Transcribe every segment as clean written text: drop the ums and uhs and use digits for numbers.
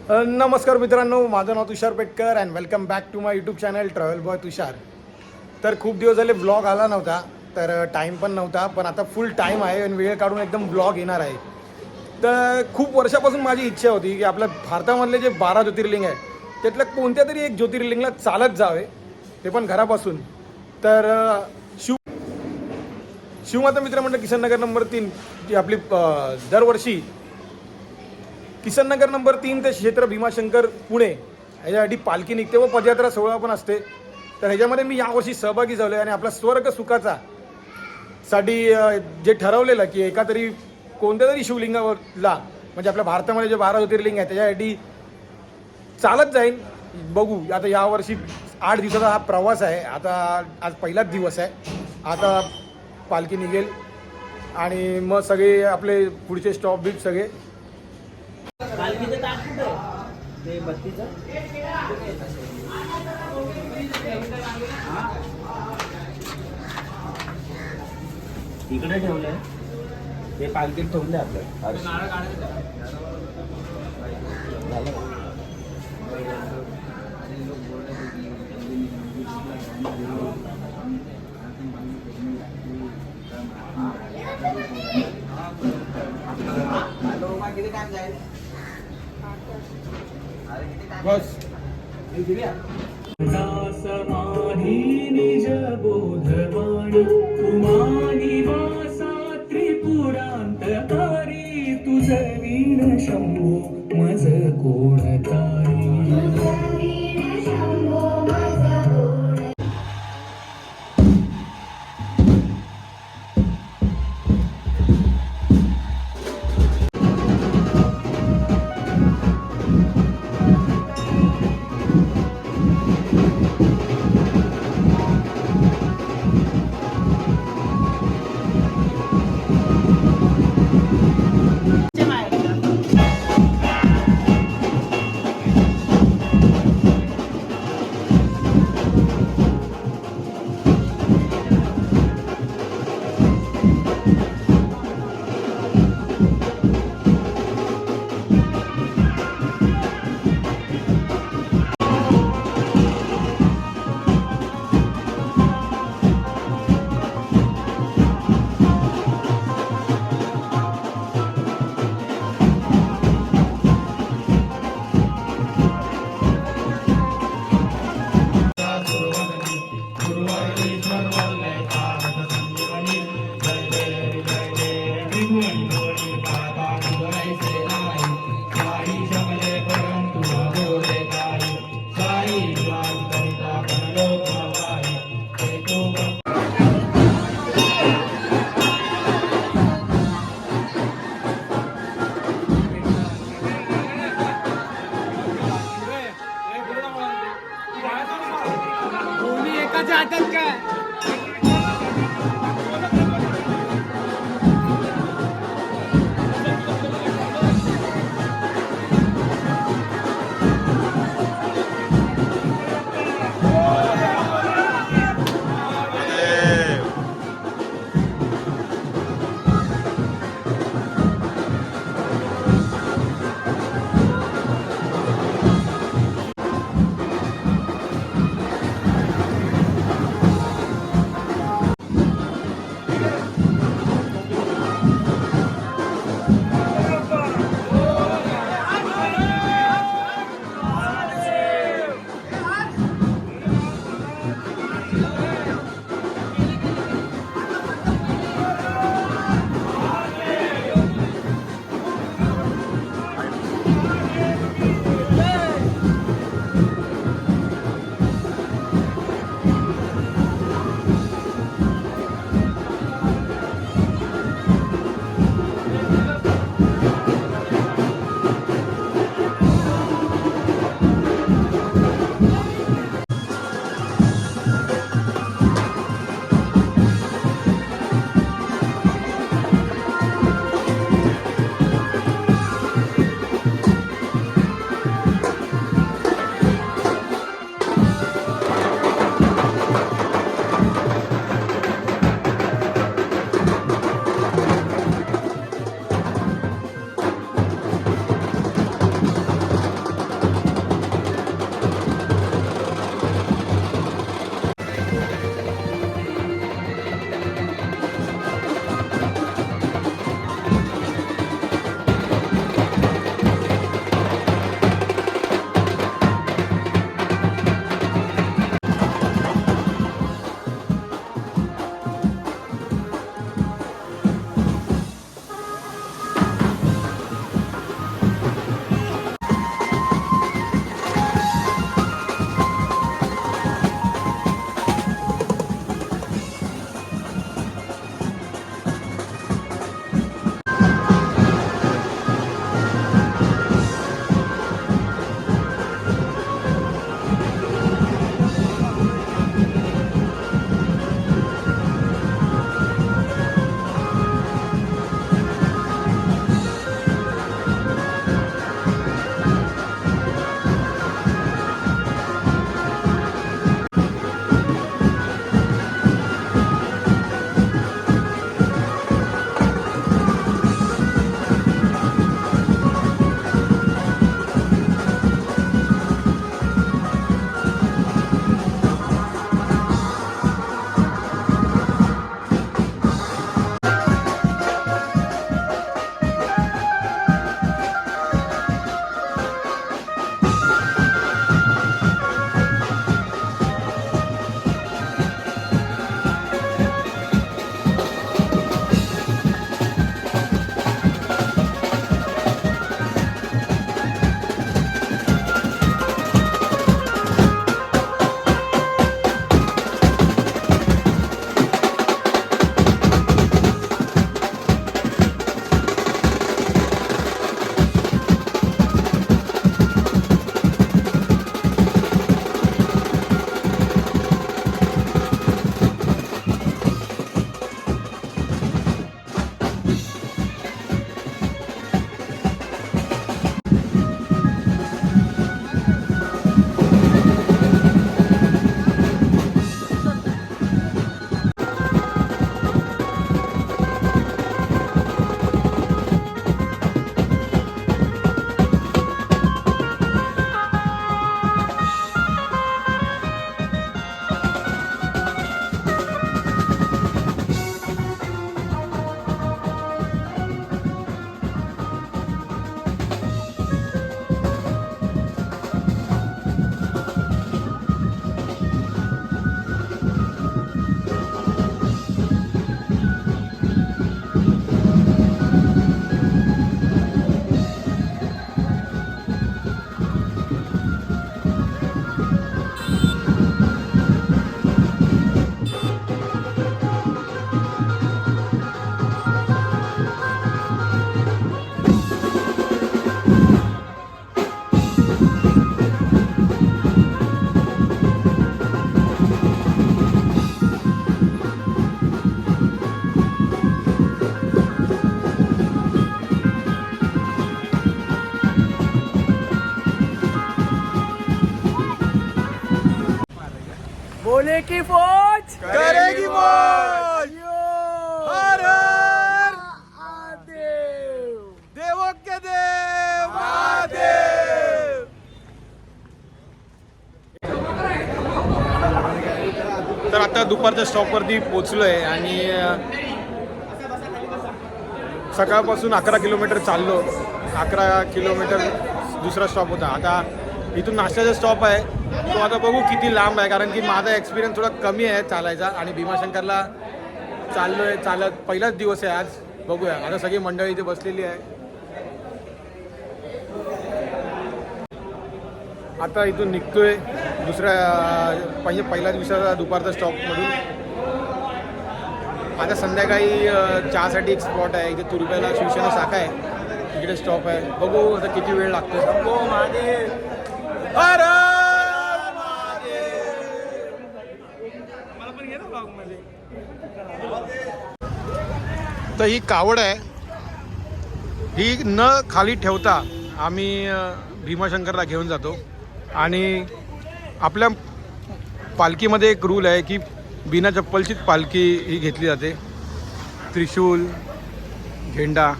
नमस्कार मित्रांनो, माझं नाव Tushar Petkar and welcome back to my YouTube channel travel boy Tushar. तर खूप दिवस झाले ब्लॉग आला नव्हता, तर टाईम पण नव्हता, पण आता फुल टाईम आहे आणि वेळ काढून एकदम ब्लॉग येणार आहे. तर खूप वर्षापासून माझी इच्छा होती की आपल्या भारतामधले जे 12 ज्योतिर्लिंग आहे त्यातल्या कोणत्या तरी एक ज्योतिर्लिंगला चालत जावे, ते पण घरापासून. तर शिवमाता मित्रमंडळ किसननगर नंबर 3 जी आपली दरवर्षी किसननगर नंबर 3 ते क्षेत्र भीमाशंकर पुणे ह्याच्यासाठी पालखी निघते व पदयात्रा सोहळा पण असते. तर ह्याच्यामध्ये मी यावर्षी सहभागी झालो आहे आणि आपला स्वर्ग सुखाचा साठी जे ठरवलेलं की एका तरी कोणत्या तरी शिवलिंगावरला म्हणजे आपल्या भारतामध्ये जे 12 ज्योतिर्लिंग आहे त्याच्यासाठी चालत जाईन. बघू आता यावर्षी 8 दिवसाचा हा प्रवास आहे. आता आज पहिलाच दिवस आहे. आता पालखी निघेल आणि मग सगळे आपले पुढचे स्टॉप बीप सगळे पालखीचं ताट कुठं आहे? ते बत्तीचं इकडे ठेवलंय. ते पालखीत ठेवलंय आपलं. बस समाधी निज बोधवाणी उमानी वासा त्रिपुरांतकारी तुझ वीण शंभो मज कोण तारी. बोले की फौज करेगी मौज. हर हर देवो के देव महादेव. तर आता दुपारच्या स्टॉपवरती पोचलोय आणि सकाळपासून 11 किलोमीटर चाललो. 11 किलोमीटर दुसरा स्टॉप होता. आता इथून नाश्त्याचा स्टॉप आहे तो आता बघू किती लांब आहे, कारण की माझा एक्सपिरियन्स थोडा कमी आहे चालायचा आणि भीमाशंकरला चाललोय चालत पहिलाच दिवस आहे आज. बघूया आता सगळी मंडळी इथे बसलेली आहे. आता इथून निघतोय पहिल्या दिवसाचा दुपारचा स्टॉपमधून. आता संध्याकाळी चहासाठी एक स्पॉट आहे इथे तुर्ब्याला शिवसेना शाखा आहे, तिकडे स्टॉप आहे. बघू आता किती वेळ लागतो. हर हर महादेव. मला पण घे ना ब्लॉगमध्ये. तर ही कावड आहे, ही न खाली ठेवता आम्ही भीमाशंकरला घेऊन जातो. आणि आपल्या पालखीमध्ये एक रूल आहे की बिना चप्पलचीच पालखी ही घेतली जाते. त्रिशूल, झेंडा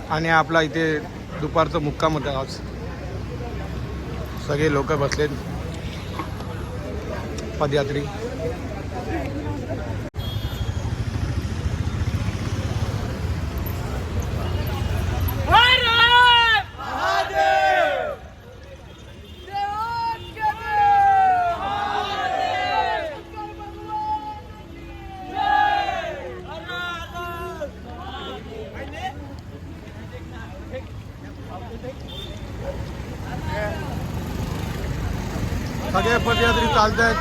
आणि आपला इथे दुपारचं मुक्काम होता आज. सगळे लोक बसलेत पदयात्री. सगळे पदयात्री चालत आहेत.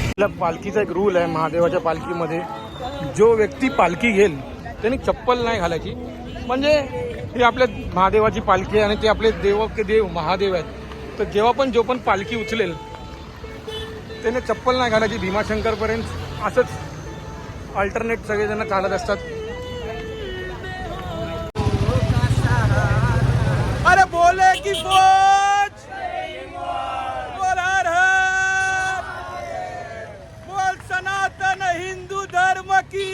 आपल्या पालखीचा एक रूल आहे महादेवाच्या पालखीमध्ये, जो व्यक्ती पालखी घेईल त्यांनी चप्पल नाही घालायची. म्हणजे ही आपल्या महादेवाची पालखी आहे आणि ते आपले देव के देव महादेव आहेत. तर जेव्हा पण जो पण पालखी उचलेल त्याने चप्पल नाही घालायची भीमाशंकरपर्यंत. असंच अल्टरनेट सगळेजण चालत असतात. अरे बोले की फौज, बोल हर हर, बोल सनातन हिंदू धर्म की.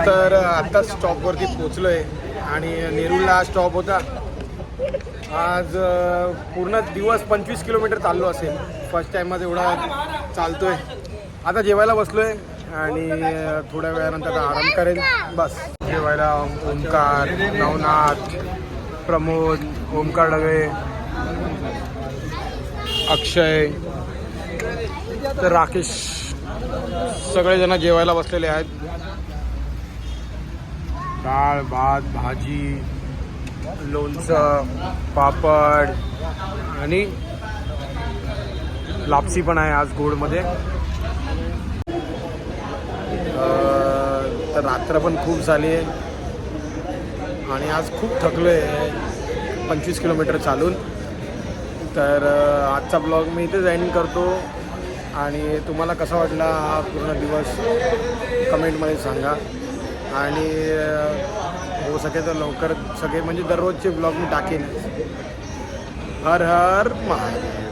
तर आता स्टॉपवरती पोचलो आहे आणि नेरूळला स्टॉप होता. आज पूर्ण दिवस 25 किलोमीटर चाललो असेल. फर्स्ट टाईममध्ये एवढा चालतो आहे. आता जेवायला बसलो आहे आणि थोड्या वेळानंतर आता आराम करेल. बस जेवायला ओमकार, नवनाथ, प्रमोद, ओमकार डवे, अक्षय, तर राकेश सगळेजण जेवायला बसलेले आहेत. डाळ, भात, भाजी, लोणचं, पापड आणि लापसी पण आहे आज गोडमध्ये. तर रात्र पण खूप झाली आहे आणि आज खूप थकलो आहे 25 किलोमीटर चालून. तर आजचा ब्लॉग मी इथेच एंड करतो आणि तुम्हाला कसा वाटला हा पूर्ण दिवस कमेंटमध्ये सांगा. आणि हो सके तर लवकर सगळे म्हणजे दररोजचे ब्लॉग मी टाकेन. हर हर महादेव.